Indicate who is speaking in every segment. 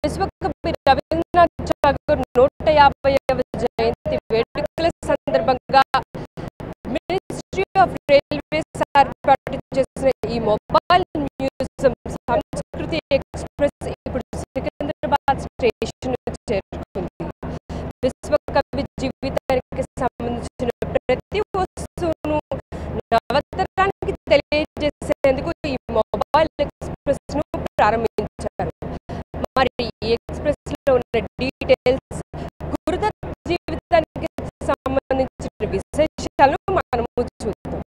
Speaker 1: విశ్వకవి రవీంద్రనాథ్ ఠాగూర్ 150వ జయంతి వేడుకల సందర్భంగా ministry of railways ఏర్పాటు చేసిన ఈ మొబైల్ మ్యూజియం సంస్కృతి ఎక్స్ప్రెస్ ఇప్పుడు సికింద్రాబాద్ స్టేషన్ చేరుకుంది. విశ్వకవి జీవితానికి సంబంధించిన ప్రతి వస్తువును నవతరానికి తెలియజేసేందుకు ఈ మొబైల్ ఎక్స్ప్రెస్ ను ప్రారంభించారు. మరి ఈ ఎక్స్ప్రెస్ లో ఉన్న డీటెయిల్స్, గురుదత్ జీవితానికి సంబంధించిన విశేషాలను మనము చూద్దాం.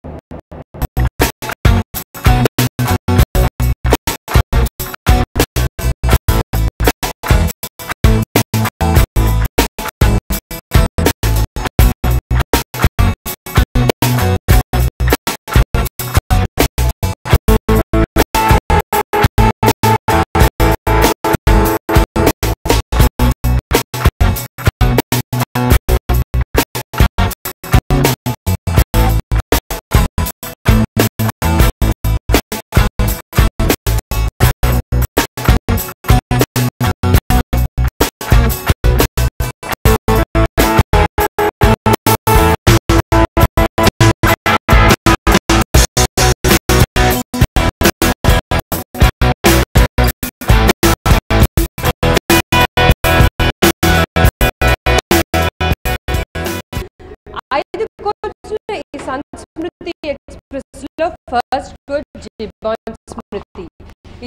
Speaker 1: ఈ సంస్మృతి ఎక్స్ప్రెస్ లో ఫస్ట్ కోచ్ జీవన్ స్మృతి.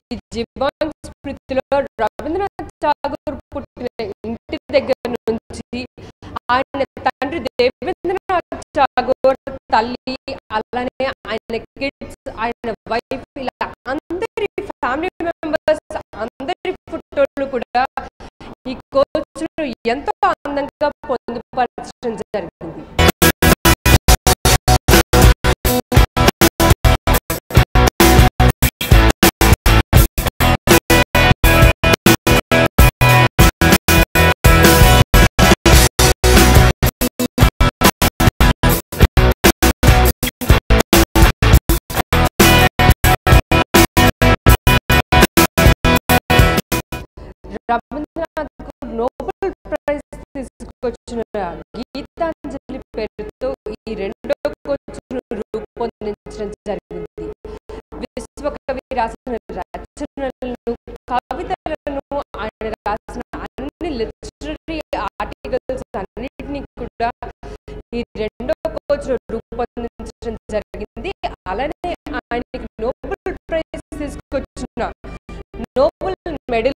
Speaker 1: ఈ జీవన్ స్మృతిలో రవీంద్రనాథ్ ఠాగూర్ పుట్టిన ఇంటి దగ్గర నుంచి ఆయన తండ్రి దేవేంద్రనాథ్ ఠాగూర్, తల్లి, అలానే ఆయన కిడ్స్, ఆయన వైఫ్, ఇలా అందరి ఫ్యామిలీ మెంబర్స్ అందరి ఫోటోలు కూడా ఈ కోచ్ లో ఎంతో అందంగా పొందుపరచడం జరిగింది. రవీంద్రనాథ్ నోబెల్ ప్రైజ్ తీసుకొచ్చిన గీతాంజలి పేరుతో ఈ రెండో కోచ్ను రూపొందించడం జరిగింది. విశ్వకవి రాసిన రచనలను, కవితలను, ఆయన రాసిన అన్ని లిటరరీ ఆర్టికల్స్ అన్నిటినీ కూడా ఈ రెండో కోచ్ను రూపొందించడం జరిగింది. అలానే ఆయనకి నోబెల్ ప్రైజ్ తీసుకొచ్చిన నోబెల్ మెడల్,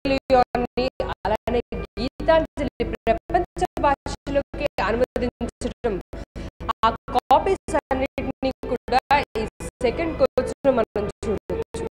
Speaker 1: అలానే గీతాంజలి ప్రపంచ భాషలోకి అనువదించడం, ఆ కాపీస్ అన్నిటినీ కూడా ఈ సెకండ్ కోచ్ లో మనం చూడవచ్చు.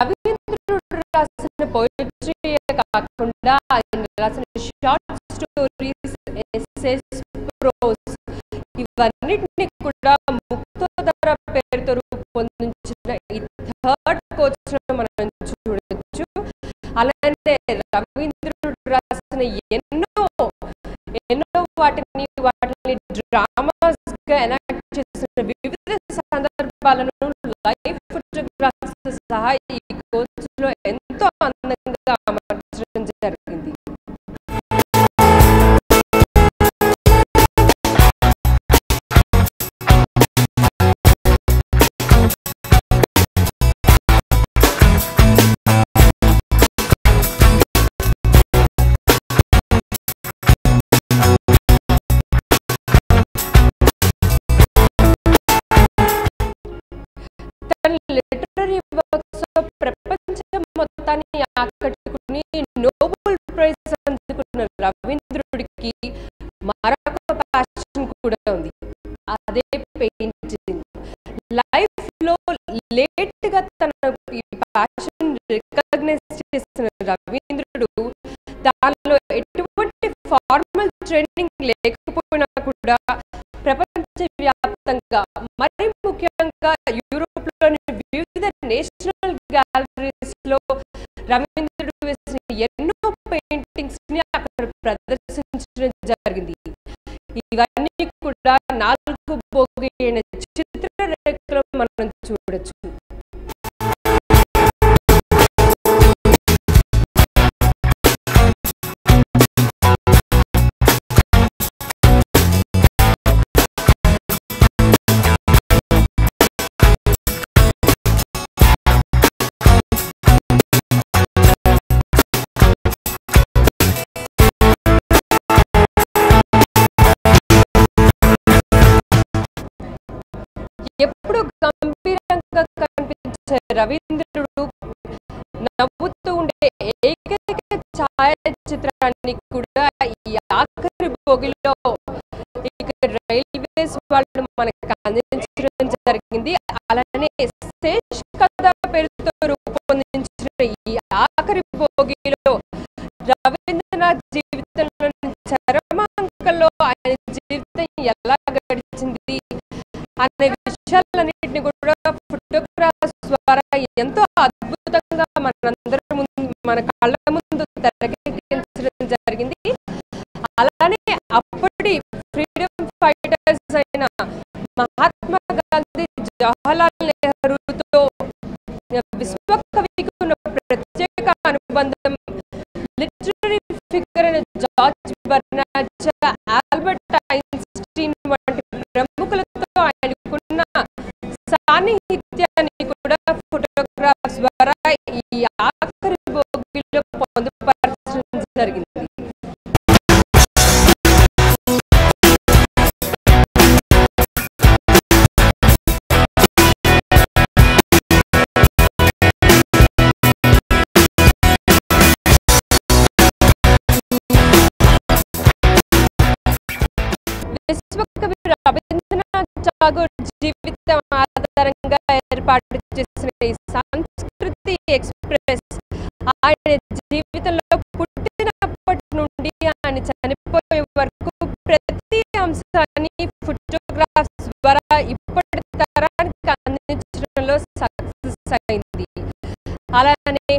Speaker 1: రవీంద్రుడు రాసిన పోయిటరీయే కాకుండా ఆయన రాసిన షార్ట్ స్టోరీస్, ఎస్సేస్, ప్రోస్, ఇవన్నిటిని కూడా ముక్తోదర పేరుతో రూపొందించిన ఈ థర్డ్ కోచ్ లో మనం చూడొచ్చు. అలానే రవీంద్రుడు రాసిన ఎన్నో వాటిని డ్రామాస్ గా ఎనాక్ట్ చేసిన వివిధ సందర్భాలను లైవ్ ఫోటోగ్రాఫ్స్ సహా ఈ కోచ్ లో ఎంతో అందంగా అమర్చడం జరిగింది. లిటరరీ వర్క్స్ ప్రపంచం మొత్తాన్ని ఆకట్టుకుని నోబెల్ ప్రైజ్ అందుకున్న రవీంద్రుడికి మరొక ప్యాషన్ కూడా ఉంది. అదే పెయింటింగ్. లైఫ్ లో లేట్ గా తన ఈ ప్యాషన్ రికగ్నైజ్ చేసిన రవీంద్రుడు దానిలో ఎటువంటి ఫార్మల్ ట్రైనింగ్ లేకపోయినా కూడా ప్రపంచవ్యాప్తంగా, మరి ముఖ్యంగా యూరోప్ దేశంలోని వివిధ నేషనల్ గ్యాలరీస్‌లో రవీంద్రుడు వేసిన ఎన్నో పెయింటింగ్స్‌ని అక్కడ ప్రదర్శించడం జరిగింది. ఇవన్నీ కూడా 4 బోగి అయిన చిత్రరేఖలు మనం చూడొచ్చు. ఎప్పుడు గంభీరంగా కనిపించే రవీంద్రుడు నవ్వుతూ ఉండే ఏకైక ఛాయాచిత్రాన్ని కూడా ఈ ఆఖరి భోగిలో ఇక రైల్వేస్ వాళ్ళు మనకు అందించడం జరిగింది. అలానే శేష్ కథ పేరుతో రూపొందించిన ఈ ఆఖరి భోగిలో రవీంద్రనాథ్ జీవితంలోని చరమాంకంలో ఆయన జీవితం ఎలా గడిచింది అనే విషయాలన్నింటినీ కూడా ఫోటోగ్రాఫ్స్ ద్వారా ఎంతో అద్భుతంగా మనందరి ముందు మన కళ్ళ ముందు తెరకెక్కించడం జరిగింది. అలానే అప్పటి ఫ్రీడమ్ ఫైటర్స్ అయిన మహాత్మా గాంధీ, జవహర్లాల్ నెహ్రూతో విశ్వకవికి ఉన్న ప్రత్యేక అనుబంధం, లిటరరీ ఫిగర్ అయిన George Barnard Shah, Albert Einstein వంటి ప్రముఖులతో ఆయనకున్న సాన్నిహిత్యాన్ని కూడా ఫోటోగ్రాఫ్స్ ద్వారా ఈ ఆఖరి భోగిలో పొందుపరచడం జరిగింది. విశ్వకవి రవీంద్రనాథ్ ఠాగూర్ జీవితం ఆధారంగా ఏర్పాటు చేసిన ఈ సంస్కృతి ఎక్స్ప్రెస్ ఆయన జీవితంలో పుట్టినప్పటి నుండి ఆయన చనిపోయే వరకు ప్రతి అంశాన్ని ఫోటోగ్రాఫ్స్ ద్వారా ఇప్పటి తరానికి అందించడంలో సక్సెస్ అయింది. అలానే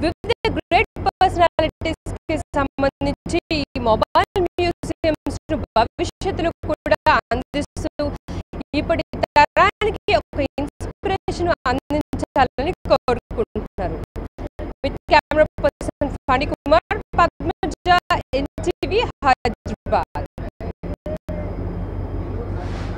Speaker 1: వివిధ గ్రేట్ పర్సనాలిటీస్ కి సంబంధించి ఈ మొబైల్ మ్యూజియంస్ భవిష్యత్తులో కూడా అందిస్తూ ఇప్పటి తరానికి ఒక ఇన్స్పిరేషన్ అందించాలని కోరుకుంటున్నారు. With camera person Phani Kumar, Padmaja, NTV, Hyderabad.